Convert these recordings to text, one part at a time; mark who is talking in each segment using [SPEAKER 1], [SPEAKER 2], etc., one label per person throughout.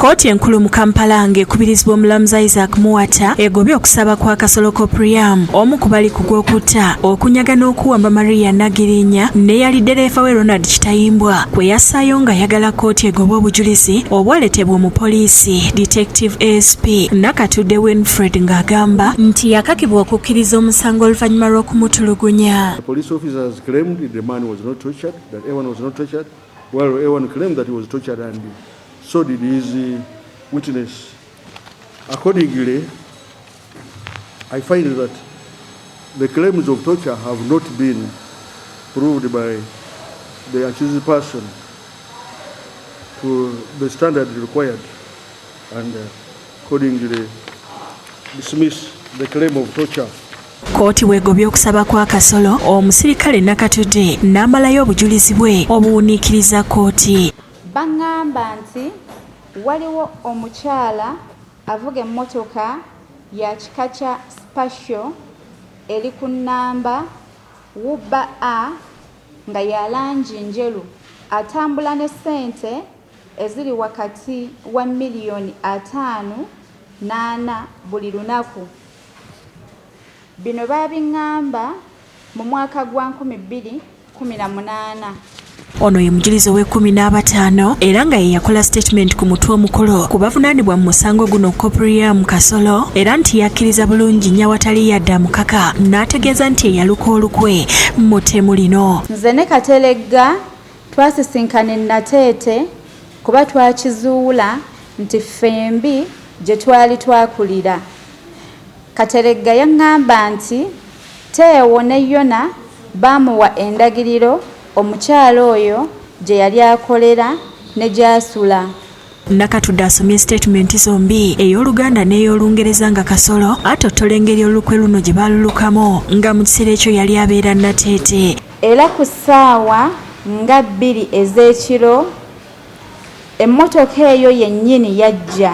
[SPEAKER 1] Kkooti enkulu mu Kampala ng'ekubirizibwa omulamuzi Isaac Muwata egobye okusaba kwa Kasolo Kopriam omu ku bali ku gw'okutta okunyaga n'okuwamba Maria Nagirinya ne yali ddereeva we Ronald Kitayimbwa kwe yassaayo ng'ayagala kkooti egobe obujulizi obwaleetebwa omupoliisi Detective ASP Nakatudde Winfred ng'agamba nti yakakibwa okukkiriza omusango oluvannyuma lw'okumutulugunya.
[SPEAKER 2] The police officers claimed the man was not tortured, that everyone was not tortured, while everyone claimed that he was tortured and so did his witness. Accordingly, I find that the claims of torture have not been proved by the accused person to the standard required, and accordingly dismiss the claim of torture.
[SPEAKER 1] Kkooti weegobye okusaba kwa Kasolo omusirikale Nakatudde n'amalayo obujulizi bwe obuwuniikiriza kkooti.
[SPEAKER 3] Bangamba nti waliwo omukyala avuga emmotoka ya kika kya Special eri ku nnamba WBA nga ya langi njeru atambula ne ssente eziri wakati wa miliyoni 5-4 buli lunaku. Bino babingamba mu mwaka gwa 2018.
[SPEAKER 1] Ono ye mujulizi ow'e15 era nga ye yakola statement ku mutwe omukolo ku bavunaanibwa mu musango guno Kopriam Kasolo era nti yakkiriza bulungi nyawatali yadda mukaka n'ategeeza nti eyaluka olukwe mutemu lino.
[SPEAKER 3] Nze ne Katelegga twasisinkana Nateete kuba twakizuula nti ffembi gye twali twakulira. Katelegga yaŋŋamba nti Teewo ne Yona baamuwa endagiriro omukyalo oyo gye yali akolera ne gy'asula.
[SPEAKER 1] Nakatudde asomye statement zombi ey'Oluganda n'ey'Olungereza nga Kasolo atottola engeri olukwe luno gye baalulukamu nga mu kiseera ekyo yali abeera Nateete.
[SPEAKER 3] Era ku ssaawa nga 2 ez'ekiro emmotoka eyo yennyini yajja.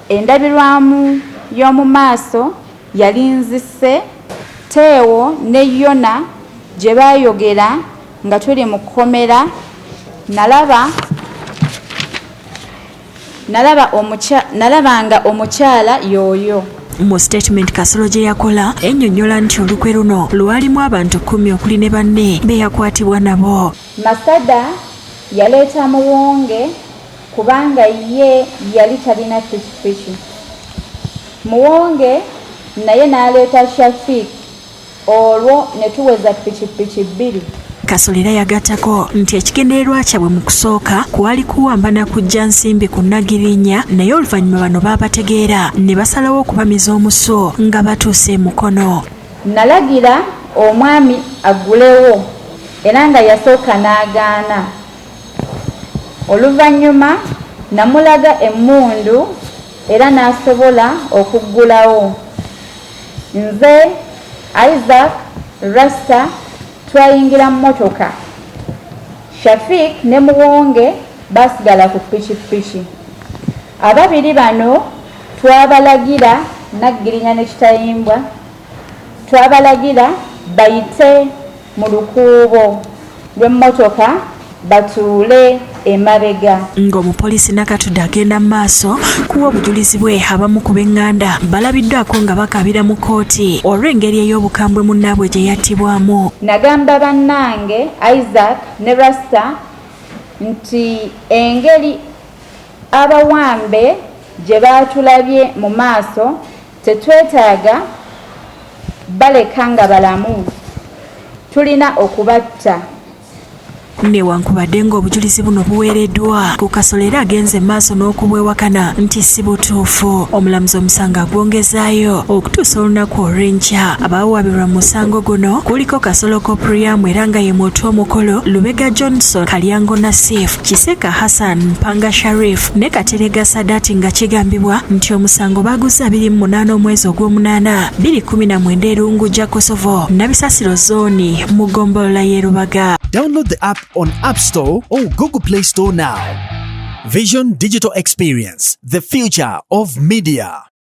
[SPEAKER 3] Endabirwamu y'omu maaso yali nzise Teewo ne Yona gye baayogera nga tuli mu kkomera. Nalaba nga omukyala y'oyo.
[SPEAKER 1] Mu statement Kasolo gye yakola ennyonnyola nti olukwe luno lwalimu abantu 10 okuli ne banne be yakwatibwa nabo.
[SPEAKER 3] Masada yaleeta Muwonge kubanga ye yali talina pikipiki. Muwonge naye n'aleeta Shafik olwo ne tuweza pikipiki 2.
[SPEAKER 1] Kasolo era yagattako nti ekigendererwa kyabwe mu kusooka kwali kuwamba na kujja nsimbi ku Nagirinya naye oluvannyuma bano baabategeera ne basalawo okubamiza omuso nga batuuse mukono.
[SPEAKER 3] Nalagira omwami aggulewo era nga yasooka n'agaana. Oluvannyuma namulaga emmundu era n'asobola okuggulawo. Nze Isaac Rasta twayingira mu motoka. Shafik ne Muwonge basigala ku pikipiki. Ababiri bano twabalagira Nagirinya ne Kitayimbwa twabalagira bayite mu lukuubo lw'emmotoka batuule emabega.
[SPEAKER 1] Ng'omupoliisi Nakatudde agenda mu maaso kuwa obujulizi bwe abamu ku b'eŋŋanda balabiddwako nga bakabira mu kkooti olw'engeri ey'obukambwe munnaabwe gye yattibwamu.
[SPEAKER 3] Nagamba bannange Isaac ne Rasta nti engeri abawambe gye baatulabye mu maaso tetwetaaga baleka nga balamu, tulina okubatta.
[SPEAKER 1] Newankubadde ng'obujulizi buno buweereddwa ku Kasolo era agenze maaso n'okubwewakana nti si butuufu. Omulamuzi omusango agwongezaayo okutuusa olunaku olw'enkya. Abaawabirwa mu musango guno kuliko Kasolo Kopriam era nga ye mwottu omukolo, Lubega Johnson, Kalyango Nasif, Kiseka Hassan, Mpanga Sharif ne Katerega Sadati nga kigambibwa nti omusango baguze 28 omwezi ogw'omunaana 2019 Erungu Kosovo Nabisasiro zooni mu ggombolola y'e Lubaga.
[SPEAKER 4] Download the app on App Store or Google Play Store now. Vision Digital Experience, the future of media.